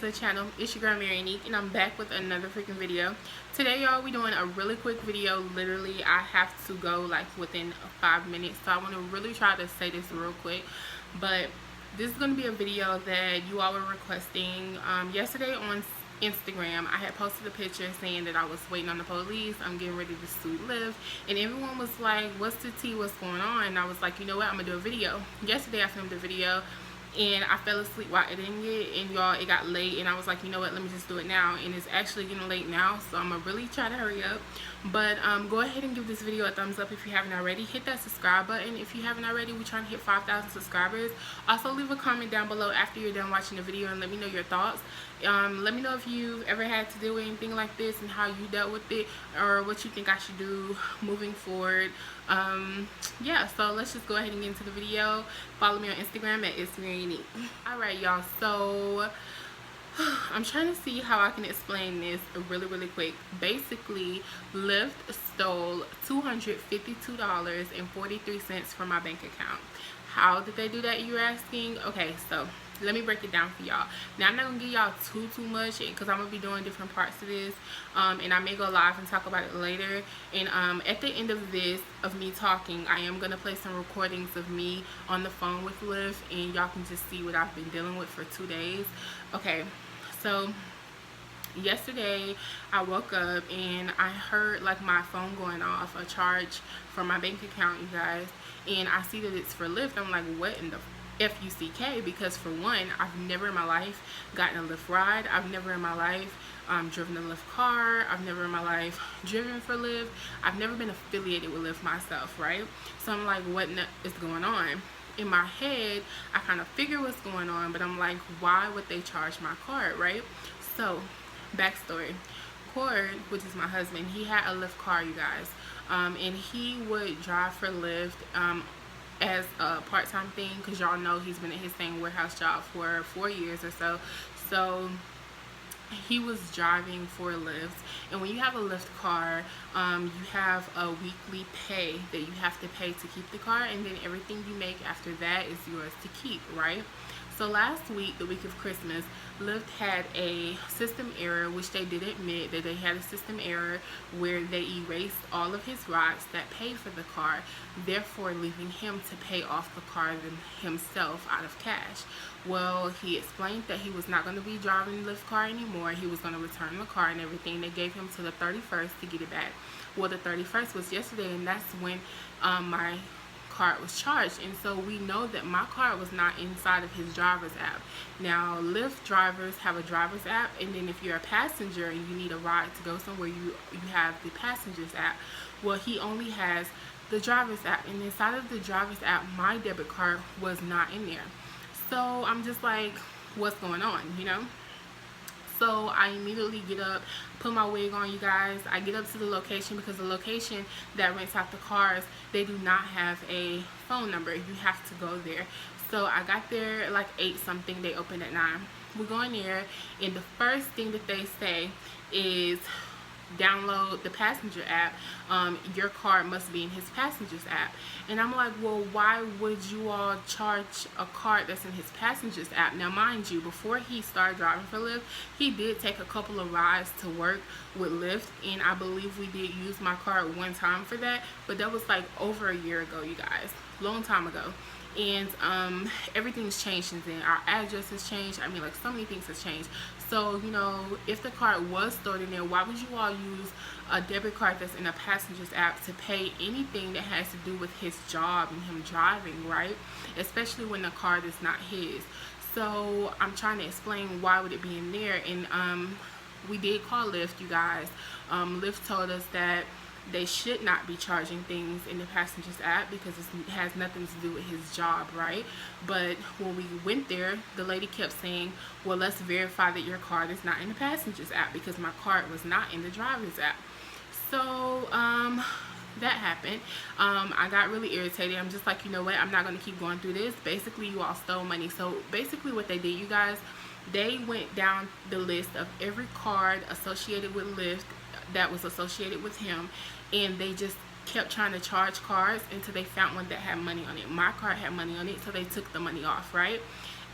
the channel. It's your girl Marionique, and I'm back with another freaking video. Today, y'all, we doing a really quick video. Literally, I have to go like within 5 minutes, so I want to really try to say this real quick. But this is going to be a video that you all were requesting. Yesterday on Instagram, I had posted a picture saying that I was waiting on the police. I'm getting ready to sue Lyft, and everyone was like, "What's the tea? What's going on?" And I was like, you know what? I'm gonna do a video. Yesterday, I filmed a video, and I fell asleep while editing it, and y'all, it got late, and I was like, you know what, let me just do it now. And it's actually getting late now, so I'm gonna really try to hurry up. But go ahead and give this video a thumbs up if you haven't already. Hit that subscribe button if you haven't already. We're trying to hit 5,000 subscribers. Also, leave a comment down below after you're done watching the video and let me know your thoughts. Let me know if you've ever had to deal with anything like this and how you dealt with it, or what you think I should do moving forward. Yeah, so let's just go ahead and get into the video. Follow me on Instagram at ItsMarionique. Alright, y'all, so I'm trying to see how I can explain this really quick. Basically, Lyft stole $252.43 from my bank account. How did they do that, you're asking? Okay, so let me break it down for y'all. Now, I'm not gonna give y'all too much because I'm gonna be doing different parts of this, and I may go live and talk about it later. And at the end of this, of me talking, I am gonna play some recordings of me on the phone with Lyft, and y'all can just see what I've been dealing with for 2 days. Okay, so yesterday I woke up and I heard like my phone going off, a charge from my bank account, you guys, and I see that it's for Lyft. I'm like, what in the F-U-C-K? Because for one, I've never in my life gotten a Lyft ride. I've never in my life driven a Lyft car. I've never in my life driven for Lyft. I've never been affiliated with Lyft myself, right? So I'm like, what is going on? In my head, I kind of figure what's going on, but I'm like, why would they charge my card, right? So, backstory. Cked, which is my husband, he had a Lyft car, you guys, and he would drive for Lyft as a part-time thing, because y'all know he's been at his same warehouse job for 4 years or so. So he was driving for Lyft, and when you have a Lyft car, you have a weekly pay that you have to pay to keep the car, and then everything you make after that is yours to keep, right? So last week, the week of Christmas, Lyft had a system error, which they did admit that they had a system error where they erased all of his rides that paid for the car, therefore leaving him to pay off the car himself out of cash. Well, he explained that he was not going to be driving the Lyft car anymore. He was going to return the car and everything. They gave him to the 31st to get it back. Well, the 31st was yesterday, and that's when my card was charged, and so we know that my card was not inside of his driver's app. Now, Lyft drivers have a driver's app, and then if you're a passenger and you need a ride to go somewhere, you have the passenger's app. Well, he only has the driver's app, and inside of the driver's app, my debit card was not in there. So I'm just like, what's going on, you know? So I immediately get up, put my wig on, you guys. I get up to the location, because the location that rents out the cars, they do not have a phone number. You have to go there. So I got there like 8 something. They open at 9. We go in there, and the first thing that they say is, download the passenger app. Your card must be in his passenger's app. And I'm like, well, why would you all charge a card that's in his passenger's app? Now, mind you, before he started driving for Lyft, he did take a couple of rides to work with Lyft, and I believe we did use my card one time for that, but that was like over a year ago, you guys, long time ago. And everything's changed since then. Our address has changed. I mean, like, so many things have changed. So, you know, if the card was stored in there, why would you all use a debit card that's in a passenger's app to pay anything that has to do with his job and him driving, right? Especially when the card is not his. So I'm trying to explain why would it be in there. And we did call Lyft, you guys. Lyft told us that they should not be charging things in the passenger's app because it has nothing to do with his job, right? But when we went there, the lady kept saying, well, let's verify that your card is not in the passenger's app, because my card was not in the driver's app. So that happened. I got really irritated. I'm just like, you know what, I'm not going to keep going through this. Basically, you all stole money. So basically what they did, you guys, they went down the list of every card associated with Lyft that was associated with him, and they just kept trying to charge cards until they found one that had money on it. My card had money on it, so they took the money off, right?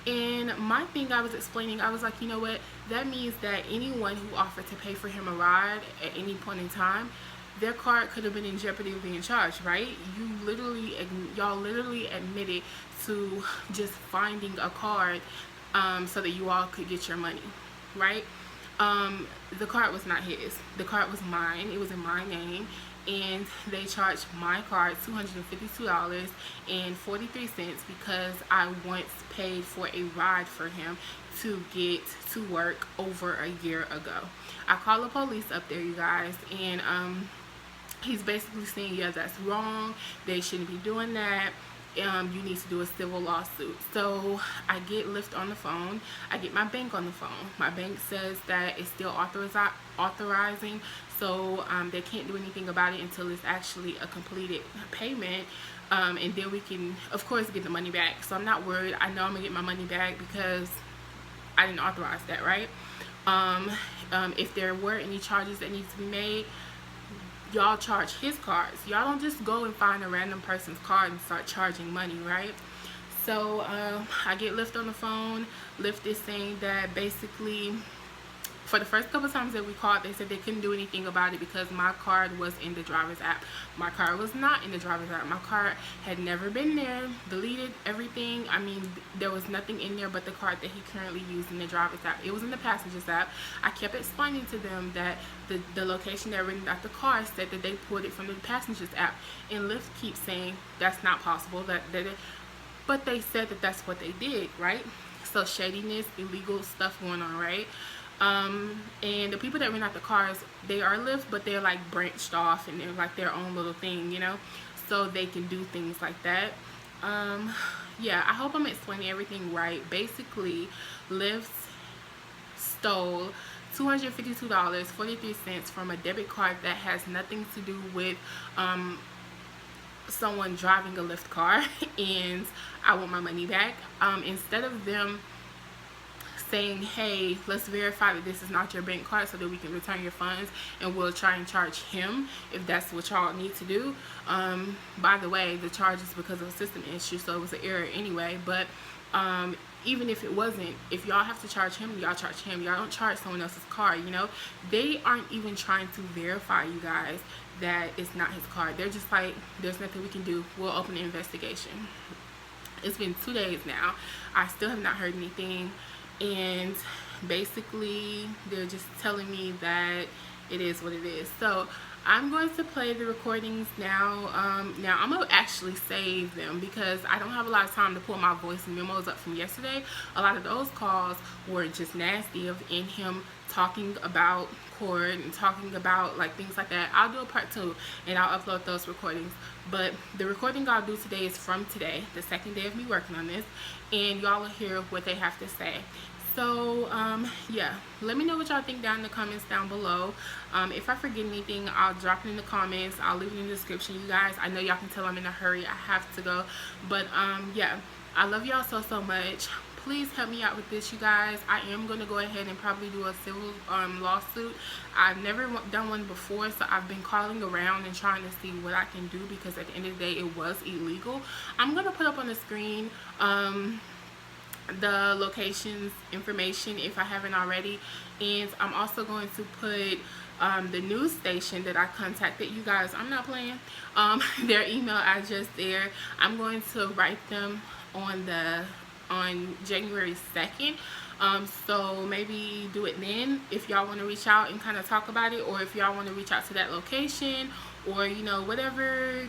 And my thing, I was explaining, I was like, you know what, that means that anyone who offered to pay for him a ride at any point in time, their card could have been in jeopardy of being charged, right? Y'all literally admitted to just finding a card so that you all could get your money, right? The card was not his. The card was mine. It was in my name. And they charged my card $252.43 because I once paid for a ride for him to get to work over a year ago. I called the police up there, you guys, and he's basically saying, yeah, that's wrong. They shouldn't be doing that. You need to do a civil lawsuit. So I get Lyft on the phone. I get my bank on the phone. My bank says that it's still authorizing, so they can't do anything about it until it's actually a completed payment, and then we can, of course, get the money back. So I'm not worried. I know I'm gonna get my money back because I didn't authorize that, right? If there were any charges that need to be made, y'all charge his cards. Y'all don't just go and find a random person's card and start charging money, right? So I get Lyft on the phone. Lyft is saying that basically for the first couple times that we called, they said they couldn't do anything about it because my card was in the driver's app. My card was not in the driver's app. My card had never been there, deleted everything. I mean, there was nothing in there but the card that he currently used in the driver's app. It was in the passenger's app. I kept explaining to them that the location that written out the car said that they pulled it from the passenger's app. And Lyft keeps saying that's not possible, but they said that that's what they did, right? So shadiness, illegal stuff going on, right? And the people that rent out the cars, they are Lyft, but they're like branched off and they're like their own little thing, you know, so they can do things like that. Yeah, I hope I'm explaining everything right. Basically, Lyft stole $252.43 from a debit card that has nothing to do with someone driving a Lyft car, and I want my money back. Instead of them saying, hey, let's verify that this is not your bank card so that we can return your funds and we'll try and charge him if that's what y'all need to do. By the way, the charge is because of a system issue, so it was an error anyway. But even if it wasn't, if y'all have to charge him, y'all charge him. Y'all don't charge someone else's card, you know. They aren't even trying to verify, you guys, that it's not his card. They're just like, there's nothing we can do. We'll open an investigation. It's been 2 days now. I still have not heard anything. And basically they're just telling me that it is what it is. So I'm going to play the recordings now. Now I'm gonna actually save them because I don't have a lot of time to pull my voice memos up from yesterday. A lot of those calls were just nasty in him talking about court and talking about like things like that. I'll do a part 2 and I'll upload those recordings. But the recording I'll do today is from today, the second day of me working on this, and y'all will hear what they have to say. So yeah, let me know what y'all think down in the comments down below. If I forget anything, I'll drop it in the comments. I'll leave it in the description, you guys. I know y'all can tell I'm in a hurry. I have to go. But yeah, I love y'all so much. Please help me out with this, you guys. I am going to go ahead and probably do a civil lawsuit. I've never done one before, so I've been calling around and trying to see what I can do because at the end of the day, it was illegal. I'm going to put up on the screen the locations information if I haven't already, and I'm also going to put the news station that I contacted, you guys. I'm not playing. Their email address there. I'm going to write them on January 2nd. So maybe do it then if y'all want to reach out and kind of talk about it, or if y'all want to reach out to that location, or you know, whatever.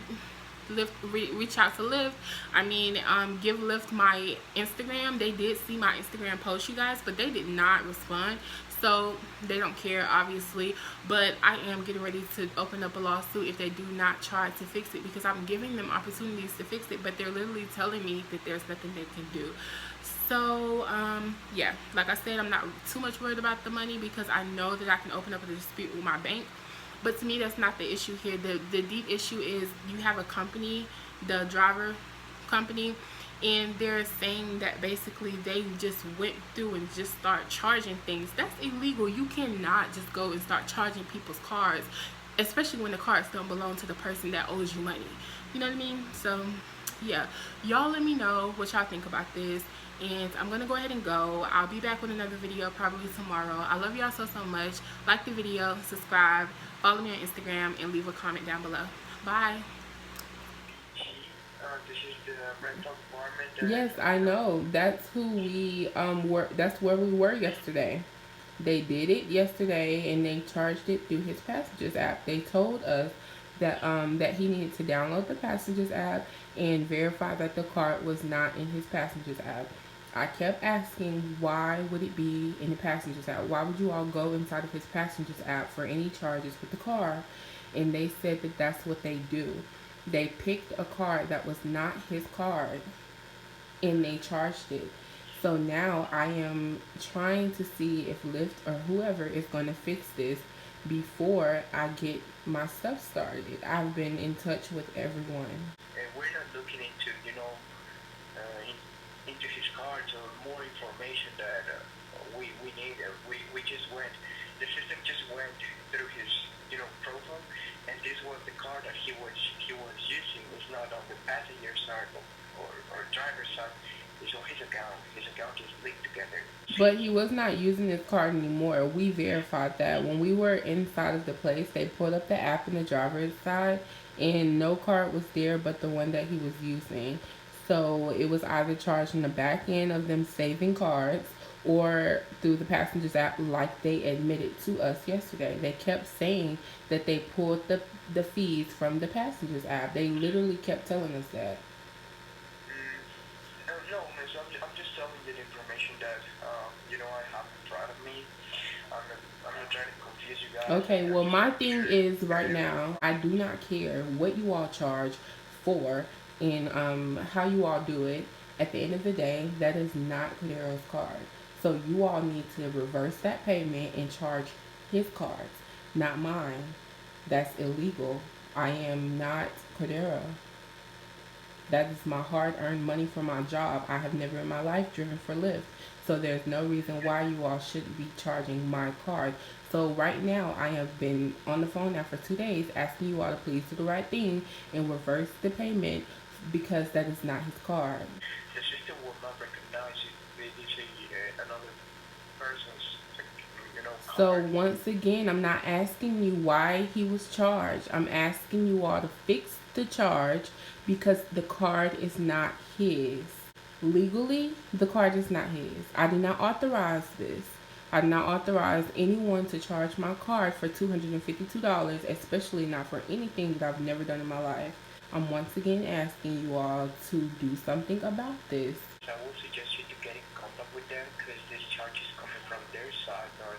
Reach out to Lyft. I mean, give Lyft my Instagram. They did see my Instagram post, you guys, but they did not respond, so they don't care, obviously. But I am getting ready to open up a lawsuit if they do not try to fix it, because I'm giving them opportunities to fix it, but they're literally telling me that there's nothing they can do. So yeah, like I said, I'm not too much worried about the money because I know that I can open up a dispute with my bank. But to me, that's not the issue here. The deep issue is you have a company, the driver company, and they're saying that basically they just went through and just start charging things. That's illegal. You cannot just go and start charging people's cards, especially when the cards don't belong to the person that owes you money. You know what I mean? So yeah, y'all let me know what y'all think about this. and I'm gonna go ahead and go. I'll be back with another video probably tomorrow. I love y'all so much. Like the video, subscribe, follow me on Instagram, and leave a comment down below. Bye. This is the rental apartment. Yes, I know. That's who we were. That's where we were yesterday. They did it yesterday, and they charged it through his Passengers app. They told us that that he needed to download the Passengers app and verify that the card was not in his Passengers app. I kept asking, why would it be in the Passengers app? Why would you all go inside of his Passengers app for any charges with the car? And they said that that's what they do. They picked a card that was not his card, and they charged it. So now I am trying to see if Lyft or whoever is going to fix this before I get my stuff started. I've been in touch with everyone. And we're not looking into, into his cards or more information that we need. We just went, the system just went through his, profile, and this was the card that he was using. It's not on the passenger side or driver's side. It's on his account. His account is linked together. But he was not using his card anymore. We verified that. When we were inside of the place, they pulled up the app in the driver's side, and no card was there but the one that he was using. So it was either charged in the back end of them saving cards or through the Passengers app, like they admitted to us yesterday. They kept saying that they pulled the fees from the Passengers app. They literally kept telling us that. No, miss, I'm just telling you the information that, I have in front of me. I'm not trying to confuse you guys. Okay, well, my thing is right now, I do not care what you all charge for and how you all do it. At the end of the day, that is not Cordero's card. So you all need to reverse that payment and charge his cards, not mine. That's illegal. I am not Cordero. That is my hard-earned money for my job. I have never in my life driven for Lyft. So there's no reason why you all shouldn't be charging my card. So right now, I have been on the phone now for 2 days asking you all to please do the right thing and reverse the payment because that is not his card. The system will not recognize it. It's another person's, card. So once again, I'm not asking you why he was charged. I'm asking you all to fix the charge because the card is not his. Legally, the card is not his. I did not authorize this. I did not authorize anyone to charge my card for $252, especially not for anything that I've never done in my life. I'm once again asking you all to do something about this. I will suggest you to get in contact with them because this charge is coming from their side, not.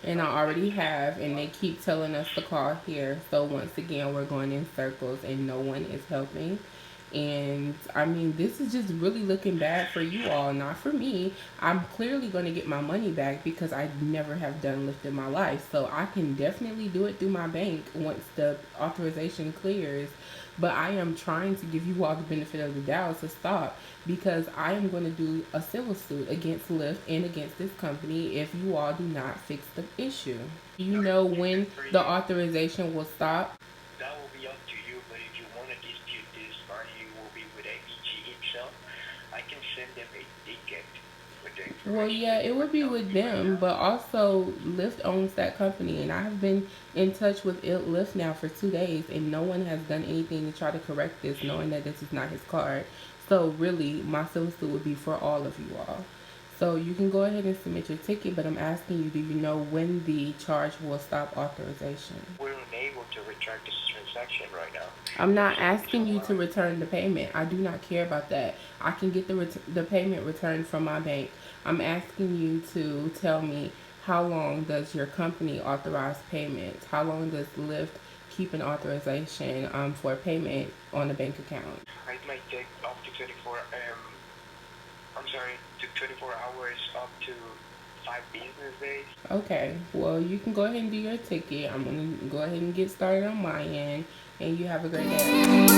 And I already have, and they keep telling us to call here. So once again, we're going in circles and no one is helping. And I mean, this is just really looking bad for you all, not for me. I'm clearly going to get my money back because I never have done Lyft in my life. So I can definitely do it through my bank once the authorization clears. But I am trying to give you all the benefit of the doubt to stop because I am going to do a civil suit against Lyft and against this company if you all do not fix the issue. Do you know when the authorization will stop? That will be up to you, but if you want to dispute this, you will be with ABG itself. I can send them a ticket. Well, yeah, it would be with them, but also Lyft owns that company, and I have been in touch with Lyft now for 2 days, and no one has done anything to try to correct this, knowing that this is not his card. So really, my civil suit would be for all of you all. So you can go ahead and submit your ticket, but I'm asking you, do you know when the charge will stop authorization? We're unable to return this transaction right now. I'm not asking you to return the payment. I do not care about that. I can get the payment returned from my bank. I'm asking you to tell me, how long does your company authorize payments? How long does Lyft keep an authorization for payment on a bank account? It might take up to 24 hours up to 5 business days. Okay, well, you can go ahead and do your ticket. I'm going to go ahead and get started on my end, and you have a great day.